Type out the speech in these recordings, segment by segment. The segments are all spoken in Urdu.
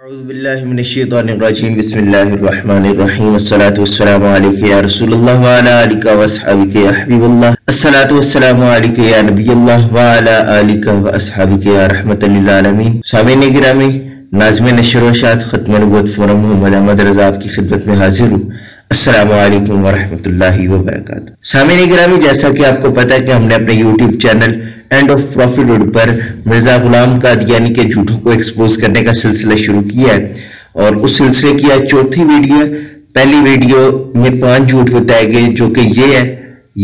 أعوذ بالله من الشيطان الرجيم بسم الله الرحمن الرحيم الصلاة والسلام عليك يا رسول الله وعلى آلك وأصحابك يا حبيب الله الصلاة والسلام عليك يا نبي الله وعلى آلك وأصحابك يا رحمة للعالمین۔ سامعین گرامی، ناظمین نشر و اشاعت ختم نبوت فورم محمد احمد رضا آپ کی خدمت میں حاضر ہوں۔ السلام علیکم ورحمۃ اللہ وبرکاتہ۔ سامعین گرامی، جیسا کہ آپ کو پتا ہے کہ ہم نے اپنے YouTube channel end of prophet پر مرزا غلام قادیانی کے جھوٹوں کو ایکسپوز کرنے کا سلسلہ شروع کیا ہے، اور اس سلسلے کی آج چوتھی ویڈیو ہے۔ پہلی ویڈیو میں 5 جھوٹ بتائے گئے جو کہ یہ ہے،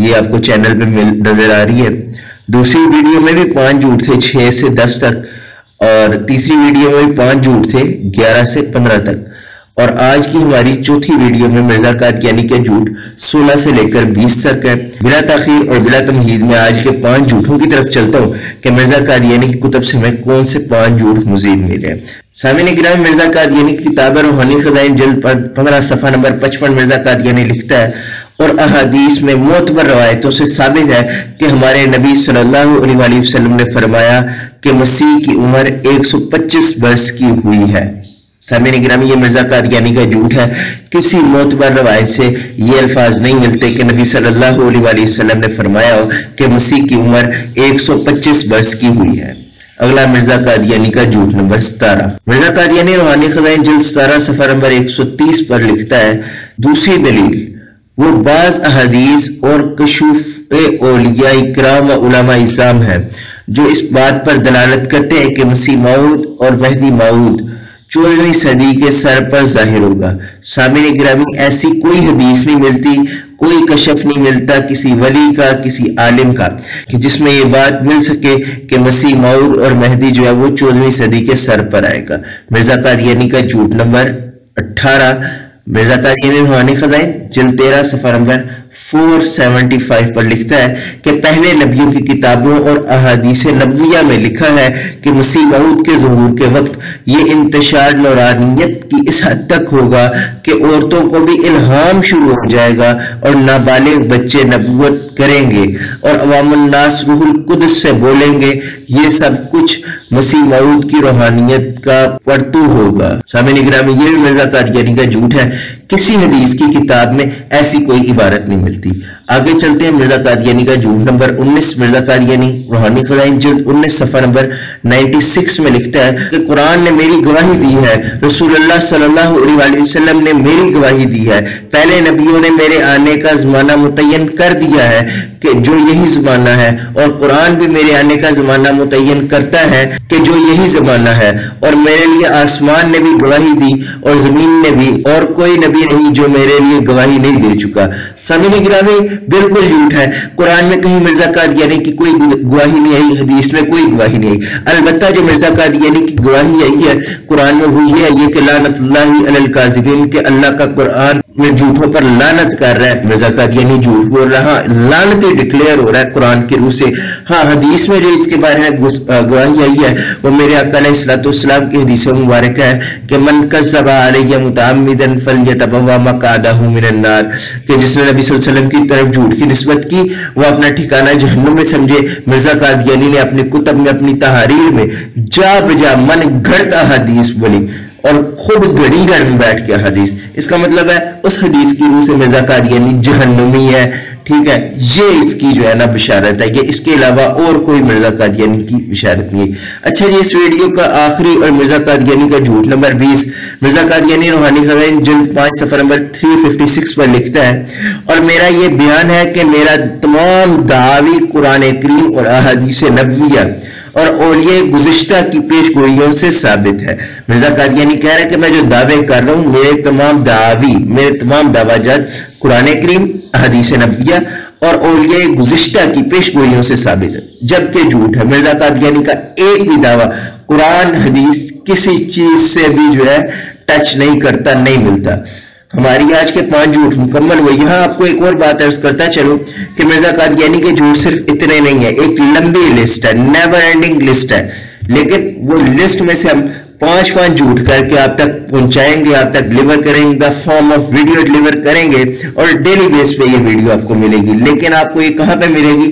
یہ آپ کو چینل پہ نظر آ رہی ہے۔ دوسری ویڈیو میں بھی 5 جھوٹ تھے 6 سے 10 تک، اور تیسری ویڈیو میں بھی 5 جھوٹ تھے 11 سے 15 تک، اور آج کی ہماری چوتھی ویڈیو میں مرزا قادیانی کے جھوٹ 16 سے لے کر 20 تک ہے۔ بلا تاخیر اور بلا تمہید میں آج کے 5 جھوٹوں کی طرف چلتا ہوں کہ مرزا قادیانی کی کتب سے ہمیں کون سے 5 جھوٹ مزید ملے ہیں۔ سامعین گرامی، مرزا قادیانی کی کتاب روحانی خزائن جلد 15 صفحہ نمبر 55 مرزا قادیانی لکھتا ہے، اور احادیث میں معتبر روایتوں سے ثابت ہے کہ ہمارے نبی صلی اللہ علیہ وسلم نے فرمایا کہ مسیح کی عمر 125 برس کی ہوئی ہے۔ سامعین گرامی، یہ مرزا قادیانی کا جھوٹ ہے۔ کسی معتبر روایت سے یہ الفاظ نہیں ملتے کہ نبی صلی اللہ علیہ وسلم نے فرمایا ہو کہ مسیح کی عمر 125 برس کی ہوئی ہے۔ اگلا مرزا قادیانی کا جھوٹ نمبر 17۔ مرزا قادیانی روحانی خزائن جلد 17 صفحہ نمبر 130 پر لکھتا ہے، دوسری دلیل وہ بعض احادیث اور کشوف اولیاء کرام و علماء اعظام ہے جو اس بات پر دلالت کرتے ہیں کہ مسیح موعود اور مہدی موعود 14ویں صدی کے سر پر ظاہر ہوگا۔ سامعین گرامی، ایسی کوئی حدیث نہیں ملتی، کوئی کشف نہیں ملتا کسی ولی کا، کسی عالم کا، کہ جس میں یہ بات مل سکے کہ مسیح موعود اور مہدی جو ہے وہ 14ویں صدی کے سر پر آئے گا۔ مرزا قادیانی کا جھوٹ نمبر 18۔ مرزا قادیانی روحانی خزائن جلد 13 صفحہ نمبر 475 پر لکھتا ہے کہ پہلے نبیوں کی کتابوں اور احادیث نبویہ میں لکھا ہے کہ مسیح موعود کے ظہور کے وقت یہ انتشار نورانیت کی اس حد تک ہوگا کہ عورتوں کو بھی الہام شروع ہو جائے گا اور نابالغ بچے نبوت کریں گے اور عوام الناس روح القدس سے بولیں گے۔ یہ سب کچھ مسیح موعود کی روحانیت کا پرتو ہوگا۔ سامعین گرامی، یہ بھی مرزا قادیانی کا جھوٹ ہے۔ کسی حدیث کی کتاب میں ایسی کوئی عبارت نہیں ملتی۔ آگے چلتے ہیں مرزا قادیانی کا جھوٹ نمبر 19۔ مرزا قادیانی روحانی خزائن جلد 19 صفحہ نمبر 96 میں لکھتا ہے کہ قرآن نے میری گواہی دی ہے، رسول اللہ صلی اللہ علیہ وسلم نے میری گواہی دی ہے، پہلے نبیوں نے میرے آنے کا زمانہ متعین کر دیا ہے کہ جو یہی زمانہ ہے، اور قرآن بھی میرے آنے کا زمانہ متعین کرتا ہے کہ جو یہی زمانہ ہے، اور میرے لیے آسمان نے بھی گواہی دی اور زمین نے بھی، اور کوئی نبی نہیں جو میرے لیے گواہی نہیں دے چکا۔ سامعین گرامی، بالکل جھوٹ ہے۔ قرآن میں کہیں مرزا قادیانی کی کوئی گواہی نہیں آئی، حدیث میں کوئی گواہی نہیں آئی۔ البتہ جو مرزا قادیانی کی گواہی آئی ہے قرآن میں وہ یہ ہے کہ لعنت اللہ علی الکاذبین، کہ اللہ کا قرآن میں جھوٹوں پر لعنت کر رہا ہے۔ مرزا قادیانی جھوٹ بول رہا، لعنتی ڈکلیئر ہو رہا ہے قرآن کی روح سے۔ ہاں، حدیث میں جو اس کے بارے میں گواہی آئی ہے وہ میرے آقا علیہ الصلوۃ والسلام کی حدیث مبارکہ ہے کہ من کذب علی متعمدا فلیتبوأ مقعدہ من النار، کہ جس نے نبی صلی اللہ علیہ وسلم کی طرف جھوٹ کی نسبت کی وہ اپنا ٹھکانہ جہنم میں سمجھے۔ مرزا قادیانی نے اپنی کتب میں، اپنی تحاریر میں جا بجا من گھڑت احادیث بولی اور خود گھڑی گھر میں بیٹھ کے حدیث، اس کا مطلب ہے اس حدیث کی روح سے مرزا قادیانی جہنمی ہے۔ ٹھیک ہے، یہ اس کی جو ہے نا بشارت ہے، یہ اس کے علاوہ اور کوئی مرزا قادیانی کی بشارت نہیں ہے۔ اچھا جی، اس ویڈیو کا آخری اور مرزا قادیانی کا جھوٹ نمبر 20۔ مرزا قادیانی روحانی خزائن جلد 5 صفحہ نمبر 356 پر لکھتا ہے، اور میرا یہ بیان ہے کہ میرا تمام دعاوی قرآن کریم اور احادیث نبویہ اور اولیاء گزشتہ کی پیش گوئیوں سے ثابت ہے۔ مرزا قادیانی کہہ رہا ہے کہ میں جو دعوے کر رہا ہوں، میرے تمام دعویٰ جات قرآن کریم، احادیث نبویہ اور اولیاء گزشتہ کی پیش گوئیوں سے ثابت ہے، جبکہ جھوٹ ہے۔ مرزا قادیانی کا ایک بھی دعویٰ قرآن حدیث کسی چیز سے بھی جو ہے ٹچ نہیں کرتا، نہیں ملتا۔ ہماری آج کے 5 جھوٹ مکمل ہوئے۔ یہاں آپ کو ایک اور بات عرض کرتا چلو کہ مرزا قادیانی کے جھوٹ صرف اتنے نہیں ہیں، ایک لمبی لسٹ ہے، نیور اینڈنگ لسٹ ہے، لیکن وہ لسٹ میں سے ہم 5 جھوٹ کر کے آپ تک پہنچائیں گے، آپ تک ڈلیور کریں گے، the form of video deliver کریں گے، اور ڈیلی بیس پہ یہ ویڈیو آپ کو ملے گی۔ لیکن آپ کو یہ کہاں پہ ملے گی؟